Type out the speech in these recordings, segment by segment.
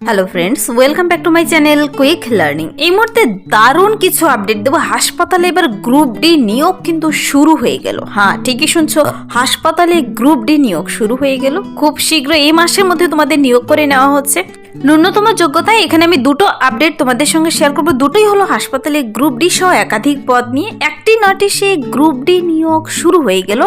Hello friends, welcome back to my channel quick learning. এই মুহূর্তে দারুণ কিছু আপডেট দেবো। হাসপাতালে এবার গ্রুপ ডি নিয়োগ কিন্তু শুরু হয়ে গেল। হ্যাঁ, ঠিকই শুনছো, হাসপাতালে গ্রুপ ডি নিয়োগ শুরু হয়ে গেল। খুব শীঘ্র এই মাসের মধ্যে তোমাদের নিয়োগ করে নেওয়া হচ্ছে। ন্যূনতম যোগ্যতায় এখানে আমি দুটো আপডেট তোমাদের সঙ্গে শেয়ার করবো। দুটোই হলো হাসপাতালে গ্রুপ ডি সহ একাধিক পদ নিয়ে। একটি নোটিশে গ্রুপ ডি নিয়োগ শুরু হয়ে গেল।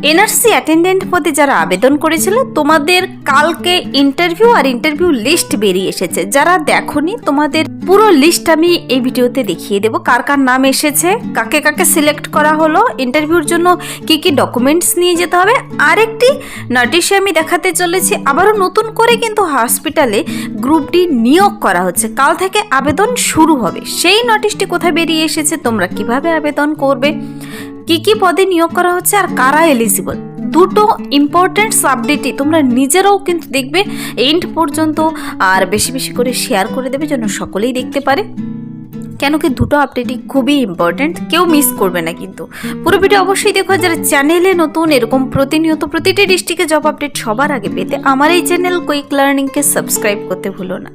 এনআরসি অ্যাটেন্ডেন্ট পদে যারা আবেদন করেছিল, তোমাদের কালকে ইন্টারভিউ লিস্ট বেরিয়ে এসেছে। যারা দেখোনি, তোমাদের পুরো লিস্ট আমি এই ভিডিওতে দেখিয়ে দেবো। কার কার নাম এসেছে, কাকে কাকে সিলেক্ট করা হলো, ইন্টারভিউর জন্য কি কি ডকুমেন্টস নিয়ে যেতে হবে। আরেকটি নোটিশে আমি দেখাতে চলেছি, আবারও নতুন করে কিন্তু হসপিটালে গ্রুপ ডি নিয়োগ করা হচ্ছে। কাল থেকে আবেদন শুরু হবে। সেই নোটিশটি কোথায় বেরিয়ে এসেছে, তোমরা কিভাবে আবেদন করবে, কি কি পদে নিয়োগ করা হচ্ছে, আর কারা এলিজিবল, দুটো ইম্পর্টেন্ট আপডেটই তোমরা নিজেরাও কিন্তু দেখবে এন্ড পর্যন্ত, আর বেশি বেশি করে শেয়ার করে দেবে যেন সকলেই দেখতে পারে। কেন কি দুটো আপডেটই খুবই ইম্পর্টেন্ট, কেউ মিস করবে না কিন্তু। পুরো ভিডিও অবশ্যই দেখো। যারা চ্যানেলে নতুন, এরকম প্রতিনিয়ত প্রতিটি ডিস্ট্রিক্টে জব আপডেট সবার আগে পেতে আমার এই চ্যানেল কুইক লার্নিংকে সাবস্ক্রাইব করতে ভুলো না।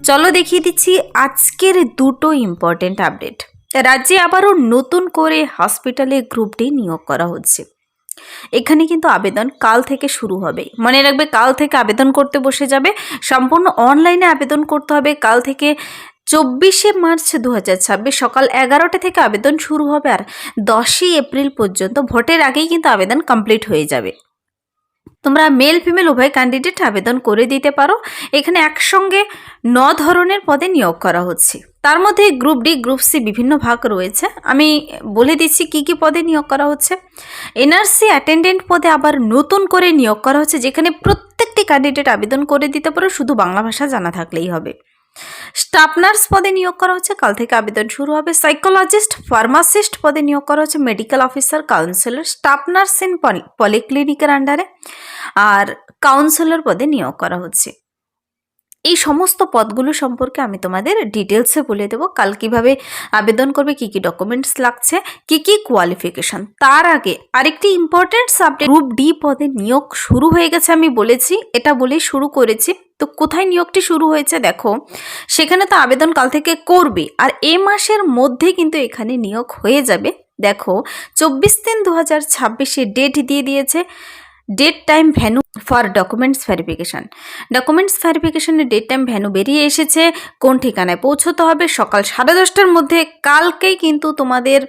চলো দেখিয়ে দিচ্ছি আজকের দুটো ইম্পর্টেন্ট আপডেট। রাজ্যে আবারও নতুন করে হসপিটালে গ্রুপ ডি নিয়োগ করা হচ্ছে। এখানে কিন্তু আবেদন কাল থেকে শুরু হবে। মনে রাখবে, কাল থেকে আবেদন করতে বসে যাবে। সম্পূর্ণ অনলাইনে আবেদন করতে হবে। কাল থেকে 24শে মার্চ 2026 সকাল 11টা থেকে আবেদন শুরু হবে, আর 10ই এপ্রিল পর্যন্ত, ভোটের আগেই কিন্তু আবেদন কমপ্লিট হয়ে যাবে। তোমরা মেল ফিমেল উভয় ক্যান্ডিডেট আবেদন করে দিতে পারো। এখানে একসঙ্গে 9 ধরনের পদে নিয়োগ করা হচ্ছে। তার মধ্যে গ্রুপ ডি, গ্রুপ সি বিভিন্ন ভাগ রয়েছে। আমি বলে দিচ্ছি কি কি পদে নিয়োগ করা হচ্ছে। এনআরসি অ্যাটেন্ডেন্ট পদে আবার নতুন করে নিয়োগ করা হচ্ছে, যেখানে প্রত্যেকটি ক্যান্ডিডেট আবেদন করে দিতে পারো, শুধু বাংলা ভাষা জানা থাকলেই হবে। স্টাফ নার্স পদে নিয়োগ করা হচ্ছে, কাল থেকে আবেদন শুরু হবে। সাইকোলজিস্ট, ফার্মাসিস্ট পদে নিয়োগ করা হচ্ছে। Medical officer, counsellor, staff nurse in পলিক্লিনিকের আন্ডারে, আর কাউন্সিলর পদে নিয়োগ করা হচ্ছে। এই সমস্ত পদগুলো সম্পর্কে আমি তোমাদের ডিটেলসে বলে দেবো। কাল কিভাবে আবেদন করবে, কি কি ডকুমেন্টস লাগছে, কি কি কোয়ালিফিকেশন। তার আগে আরেকটি ইম্পর্টেন্ট সাবজেক্ট, গ্রুপ ডি পদে নিয়োগ শুরু হয়ে গেছে। আমি বলেছি, এটা বলেই শুরু করেছি। তো কোথায় নিয়োগটি শুরু হয়েছে দেখো, সেখানে তো আবেদন কাল থেকে করবে, আর এ মাসের মধ্যে কিন্তু এখানে নিয়োগ হয়ে যাবে। দেখো, 24/3/2026 ডেট দিয়ে দিয়েছে। Date, time, venue for documents verification. Documents ভেরিফিকেশানের ডেট, টাইম, ভ্যানু বেরিয়ে এসেছে। কোন ঠিকানায় পৌঁছতে হবে, সকাল 10:30টার মধ্যে কালকেই কিন্তু তোমাদের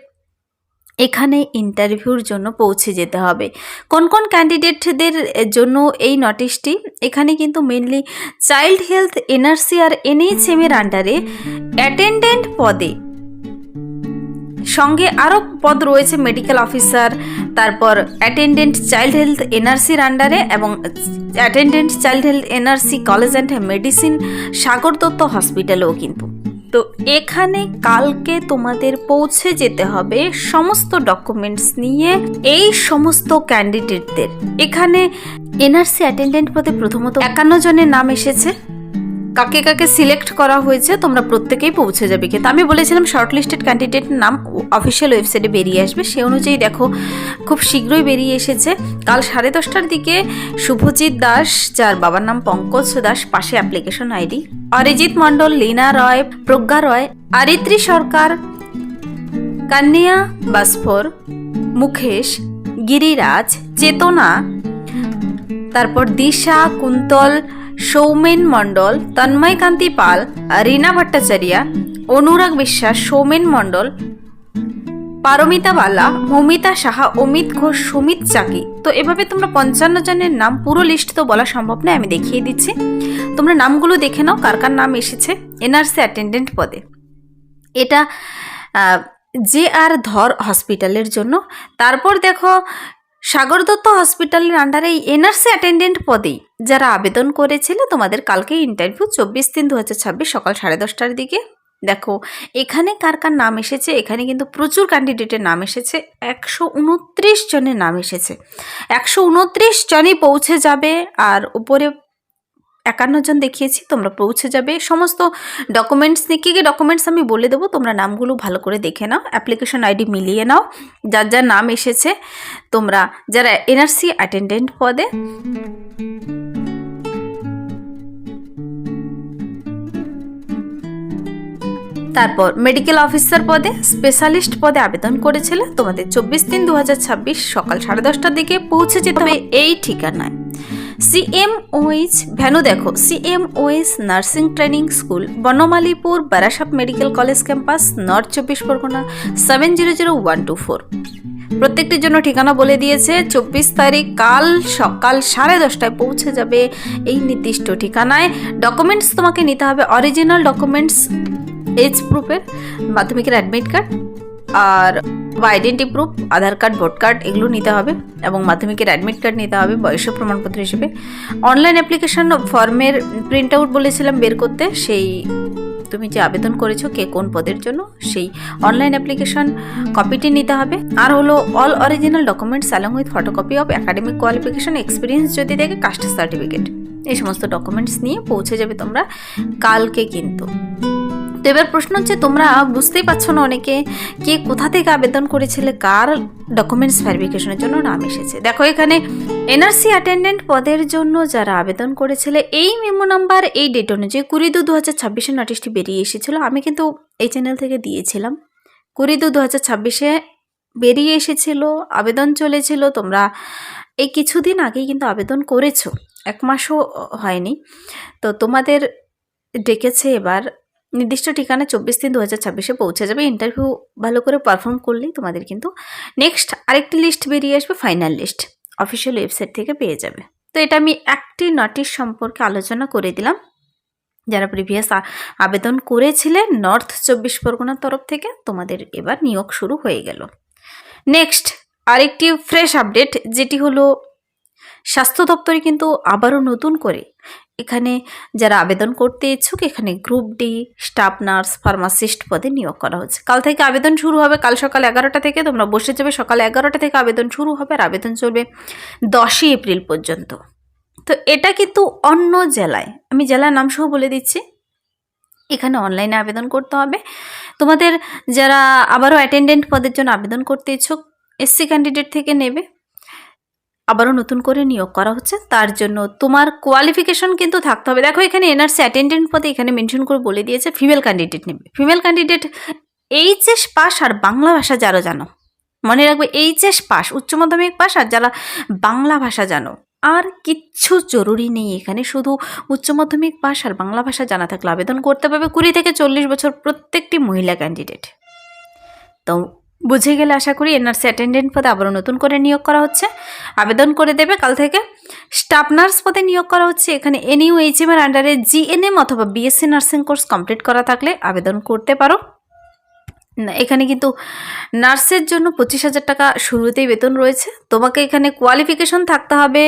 এখানে ইন্টারভিউর জন্য পৌঁছে যেতে হবে। কোন কোন ক্যান্ডিডেটদের জন্য এই নোটিশটি, এখানে কিন্তু মেনলি চাইল্ড হেলথ, এনআরসি আর এনএইচএম এর আন্ডারে অ্যাটেন্ডেন্ট পদে, সঙ্গে আরও পদ রয়েছে মেডিকেল অফিসার, তারপর অ্যাটেন্ডেন্ট চাইল্ড হেলথ এনআরসির আন্ডারে, এবং attendant child health NRC college and medicine Sagar Dutta হসপিটালেও কিন্তু। তো এখানে কালকে তোমাদের পৌঁছে যেতে হবে সমস্ত ডকুমেন্টস নিয়ে। এই সমস্ত ক্যান্ডিডেটদের এখানে এনআরসি অ্যাটেন্ডেন্ট পদে প্রথমত 51 জনের নাম এসেছে। কাকে কাকে সিলেক্ট করা হয়েছে তোমরা প্রত্যেকেই পৌঁছে যাবে। কিন্তু আমি বলেছিলাম শর্টলিস্টেড ক্যান্ডিডেটের নাম অফিসিয়াল ওয়েবসাইটে বেরিয়ে আসবে, সে অনুযায়ী দেখো খুব শীঘ্রই বেরিয়ে এসেছে। কাল 10:30টার দিকে শুভজিৎ দাস, যার বাবার নাম পঙ্কজ দাস, পাশে অ্যাপ্লিকেশন আইডি, অরিজিৎ মণ্ডল, লীনা রয়, প্রজ্ঞা রয়, আরিত্রী সরকার, কন্যা বাসফর, মুকেশ, গিরিরাজ, চেতনা, তারপর দিশা, কুন্তল, সৌমেন মণ্ডল, তন্ময় কান্তি পাল, রীনা ভট্টাচার্য, অনুরাগ বিশ্বাস, সৌমেন মণ্ডল, পারমিতা বালা, মমিতা সাহা, অমিত ঘোষ, সুমিত চাকি। তো এভাবে তোমরা 55 জনের নাম, পুরো লিস্ট তো বলা সম্ভব নয়, আমি দেখিয়ে দিচ্ছি। তোমরা নামগুলো দেখে নাও কার কার নাম এসেছে এনআরসি অ্যাটেন্ডেন্ট পদে। এটা যে আর ধর হসপিটালের জন্য। তারপর দেখো, সাগর দত্ত হসপিটালের আন্ডারে এই এনআরসি অ্যাটেন্ডেন্ট পদেই যারা আবেদন করেছিল, তোমাদের কালকে ইন্টারভিউ 24/3/2026 সকাল 10:30টার দিকে। দেখো এখানে কার কার নাম এসেছে, এখানে কিন্তু প্রচুর ক্যান্ডিডেটের নাম এসেছে। 129 জনের নাম এসেছে। 129 জনই পৌঁছে যাবে, আর উপরে 51 জন দেখিয়েছি, তোমরা পৌঁছে যাবে। সমস্ত ডকুমেন্টস নিয়ে কী কী ডকুমেন্টস আমি বলে দেবো, তোমরা নামগুলো ভালো করে দেখে নাও, অ্যাপ্লিকেশন আইডি মিলিয়ে নাও, যার যার নাম এসেছে। তোমরা যারা এনআরসি অ্যাটেন্ডেন্ট পদে তারপর মেডিকেল অফিসার পদে স্পেশালিস্ট পদে আবেদন করেছিলে, তোমাদের 24/3/2026 সকাল 10:30টার দিকে পৌঁছে যেতে হবে এই ঠিকানায়। CMOH ভ্যানু দেখো, CMOH nursing training school, Banamalipur, Barasat medical college campus, north 24 Pargana 700124। প্রত্যেকটির জন্য ঠিকানা বলে দিয়েছে। 24 তারিখ কাল সকাল 10:30টায় পৌঁছে যাবে এই নির্দিষ্ট ঠিকানায়। ডকুমেন্টস তোমাকে নিতে হবে অরিজিনাল ডকুমেন্টস, এজ প্রুফের, মাধ্যমিকের অ্যাডমিট কার্ড আর আইডেন্টি প্রুফ, আধার কার্ড, ভোট কার্ড, এগুলো নিতে হবে এবং মাধ্যমিকের অ্যাডমিট কার্ড নিতে হবে বয়সের প্রমাণপত্র হিসেবে। অনলাইন অ্যাপ্লিকেশন ফর্মের প্রিন্ট আউট বলেছিলাম বের করতে, সেই তুমি যে আবেদন করেছো কে কোন পদের জন্য সেই অনলাইন অ্যাপ্লিকেশন কপিটি নিতে হবে। আর হলো all original documents along with photocopy of academic qualification, experience যদি দেখে, কাস্ট সার্টিফিকেট, এই সমস্ত ডকুমেন্টস নিয়ে পৌঁছে যাবে তোমরা কালকে কিন্তু। তো এবার প্রশ্ন হচ্ছে, তোমরা বুঝতেই পারছো না অনেকে কে কোথা থেকে আবেদন করেছিলে, কার ডকুমেন্টস ভেরিফিকেশনের জন্য নাম এসেছে। দেখো এখানে এনআরসি অ্যাটেন্ডেন্ট পদের জন্য যারা আবেদন করেছিলে এই মেমো নাম্বার এই ডেট অনুযায়ী 20/2/2026 নোটিশটি বেরিয়ে এসেছিলো। আমি কিন্তু এই চ্যানেল থেকে দিয়েছিলাম, 20/2/2026 বেরিয়ে এসেছিল, আবেদন চলেছিল। তোমরা এই কিছুদিন আগেই কিন্তু আবেদন করেছো, 1 মাসও হয়নি। তো তোমাদের ডেকেছে এবার নির্দিষ্ট ঠিকানা 24/3/2026 পৌঁছে যাবে। ইন্টারভিউ ভালো করে পারফর্ম করলেই তোমাদের কিন্তু নেক্সট আরেকটি লিস্ট বেরিয়ে আসবে, ফাইনাল লিস্ট অফিসিয়াল ওয়েবসাইট থেকে পেয়ে যাবে। তো এটা আমি একটি নোটিশ সম্পর্কে আলোচনা করে দিলাম। যারা প্রিভিয়াস আবেদন করেছিলেন নর্থ 24 পরগনার তরফ থেকে, তোমাদের এবার নিয়োগ শুরু হয়ে গেল। নেক্সট আরেকটি ফ্রেশ আপডেট, যেটি হলো স্বাস্থ্য দপ্তরে কিন্তু আবারও নতুন করে এখানে যারা আবেদন করতে ইচ্ছুক, এখানে group D staff nurse pharmacist পদে নিয়োগ করা হচ্ছে। কাল থেকে আবেদন শুরু হবে, কাল সকাল 11টা থেকে তোমরা বসে যাবে। সকাল 11টা থেকে আবেদন শুরু হবে আর আবেদন চলবে 10ই এপ্রিল পর্যন্ত। তো এটা কিন্তু অন্য জেলায়, আমি জেলার নাম সহ বলে দিচ্ছি, এখানে অনলাইনে আবেদন করতে হবে। তোমাদের যারা আবারও অ্যাটেন্ডেন্ট পদের জন্য আবেদন করতে ইচ্ছুক, SC ক্যান্ডিডেট থেকে নেবে, আবারও নতুন করে নিয়োগ করা হচ্ছে। তার জন্য তোমার কোয়ালিফিকেশন কিন্তু থাকতে হবে। দেখো এখানে এনআরসি অ্যাটেন্ডেন্ট পদে এখানে মেনশন করে বলে দিয়েছে ফিমেল ক্যান্ডিডেট নেবে। ফিমেল ক্যান্ডিডেট HS পাস আর বাংলা ভাষা যারা জানো, মনে রাখবে HS পাস, উচ্চ মাধ্যমিক পাস আর যারা বাংলা ভাষা জানো, আর কিচ্ছু জরুরি নেই এখানে, শুধু উচ্চ মাধ্যমিক পাস আর বাংলা ভাষা জানা থাকলে আবেদন করতে পারবে। 20 থেকে 40 বছর প্রত্যেকটি মহিলা ক্যান্ডিডেট। তো বুঝে গেলে আশা করি। এনআরসি অ্যাটেন্ডেন্ট পদে আবারও নতুন করে নিয়োগ করা হচ্ছে, আবেদন করে দেবে কাল থেকে। স্টাফ নার্স পদে নিয়োগ করা হচ্ছে, এখানে NUHM এর আন্ডারে GNM অথবা BSc নার্সিং কোর্স কমপ্লিট করা থাকলে আবেদন করতে পারো। এখানে কিন্তু নার্সের জন্য 25,000 টাকা শুরুতেই বেতন রয়েছে। তোমাকে এখানে কোয়ালিফিকেশন থাকতে হবে,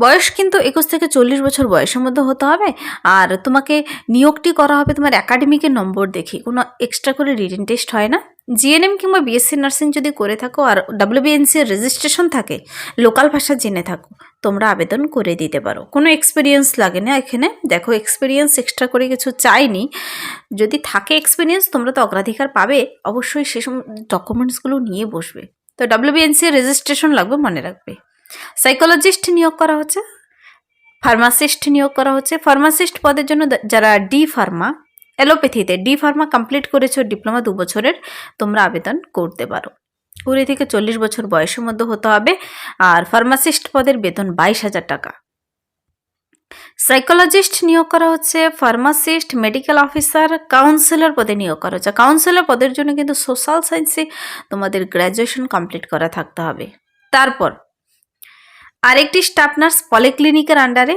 বয়স কিন্তু 21 থেকে 40 বছর বয়সের মধ্যে হতে হবে। আর তোমাকে নিয়োগটি করা হবে তোমার একাডেমিকের নম্বর দেখে, কোনো এক্সট্রা করে রিটেন টেস্ট হয় না। GNM কিংবা BSc নার্সিং যদি করে থাকো আর WBNC এর রেজিস্ট্রেশন থাকে, লোকাল ভাষা জেনে থাকো, তোমরা আবেদন করে দিতে পারো। কোনো এক্সপিরিয়েন্স লাগে না এখানে। দেখো এক্সপিরিয়েন্স এক্সট্রা করে কিছু চাইনি, যদি থাকে এক্সপিরিয়েন্স তোমরা তো অগ্রাধিকার পাবে। অবশ্যই সেসব ডকুমেন্টসগুলো নিয়ে বসবে। তো WBNC এর রেজিস্ট্রেশন লাগবে, মনে রাখবে। সাইকোলজিস্ট নিয়োগ করা হচ্ছে, ফার্মাসিস্ট নিয়োগ করা হচ্ছে। ফার্মাসিস্ট পদের জন্য যারা ডি ফার্মা, অ্যালোপ্যাথিতে ডি ফার্মা কমপ্লিট করেছো, ডিপ্লোমা 2 বছরের, তোমরা আবেদন করতে পারো। 20 থেকে 40 বছর বয়সের মধ্যে হতে হবে। আর ফার্মাসিস্ট পদের বেতন 22,000 টাকা। সাইকোলজিস্ট নিয়োগ করা হচ্ছে, ফার্মাসিস্ট, মেডিকেল অফিসার, কাউন্সিলর পদে নিয়োগ করা হচ্ছে। কাউন্সিলর পদের জন্য কিন্তু সোশ্যাল সায়েন্সে তোমাদের গ্র্যাজুয়েশন কমপ্লিট করা থাকতে হবে। তারপর আরেকটি স্টাফ নার্স পলিক্লিনিকের আন্ডারে,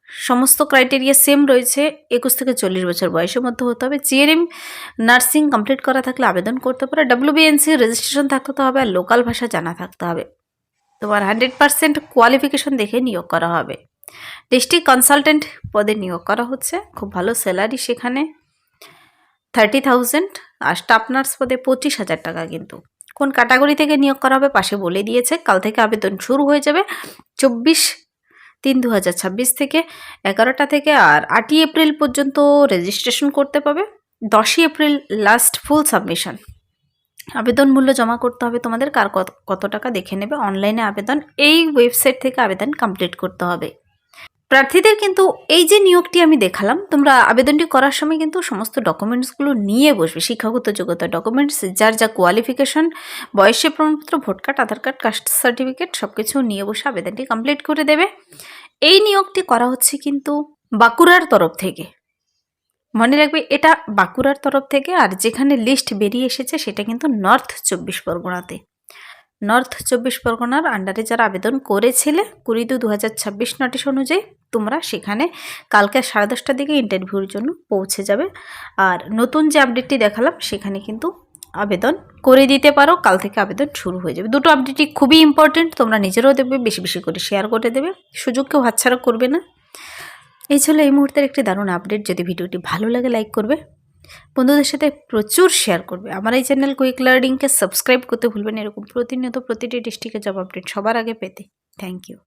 সমস্ত ক্রাইটেরিয়া সেম রয়েছে, 21 থেকে 40 বছর বয়সের মধ্যে হতে হবে। GNM নার্সিং কমপ্লিট করা থাকলে আবেদন করতে পারে। WBNC রেজিস্ট্রেশন থাকতে হবে আর লোকাল ভাষা জানা থাকতে হবে। তোমার 100% কোয়ালিফিকেশন দেখে নিয়োগ করা হবে। ডিস্ট্রিক্ট কনসালটেন্ট পদে নিয়োগ করা হচ্ছে, খুব ভালো স্যালারি সেখানে, 30,000। আর স্টাফ নার্স পদে 25,000 টাকা। কিন্তু কোন ক্যাটাগরি থেকে নিয়োগ করা হবে পাশে বলে দিয়েছে। কাল থেকে আবেদন শুরু হয়ে যাবে 24/3/2026 থেকে 11টা থেকে, আর 8ই এপ্রিল পর্যন্ত রেজিস্ট্রেশন করতে পাবে। 10ই এপ্রিল লাস্ট ফুল সাবমিশন। আবেদন মূল্য জমা করতে হবে তোমাদের, কার কত টাকা দেখে নেবে। অনলাইনে আবেদন এই ওয়েবসাইট থেকে আবেদন কমপ্লিট করতে হবে। প্রার্থীদের কিন্তু এই যে নিয়োগটি আমি দেখালাম, তোমরা আবেদনটি করার সময় কিন্তু সমস্ত ডকুমেন্টসগুলো নিয়ে বসবে, শিক্ষাগত যোগ্যতা ডকুমেন্টস, যার যা কোয়ালিফিকেশন, বয়সের প্রমাণপত্র, ভোট কার্ড, আধার কার্ড, কাস্ট সার্টিফিকেট সব কিছু নিয়ে বসে আবেদনটি কমপ্লিট করে দেবে। এই নিয়োগটি করা হচ্ছে কিন্তু বাঁকুড়ার তরফ থেকে, মনে রাখবে এটা বাঁকুড়ার তরফ থেকে। আর যেখানে লিস্ট বেরিয়ে এসেছে সেটা কিন্তু নর্থ 24 পরগনাতে। নর্থ 24 পরগনার আন্ডারে যারা আবেদন করেছিলে 20/2/2026 নোটিশ অনুযায়ী, তোমরা সেখানে কালকে 10:30টার দিকে ইন্টারভিউর জন্য পৌঁছে যাবে। আর নতুন যে আপডেটটি দেখালাম সেখানে কিন্তু আবেদন করে দিতে পারো, কাল থেকে আবেদন শুরু হয়ে যাবে। দুটো আপডেটই খুবই ইম্পর্টেন্ট, তোমরা নিজেরাও দেখবে, বেশি বেশি করে শেয়ার করে দেবে, সুযোগ কেউ হাতছাড়া করবে না। এই ছিল এই মুহূর্তের একটি দারুণ আপডেট। যদি ভিডিওটি ভালো লাগে লাইক করবে, বন্ধুদের সাথে প্রচুর শেয়ার করবে। আমার এই চ্যানেল কুইক লার্নিংকে সাবস্ক্রাইব করতে ভুলবেন এরকম প্রতিনিয়ত প্রতিটি ডিস্ট্রিক্টের জব আপডেট সবার আগে পেতে। Thank you.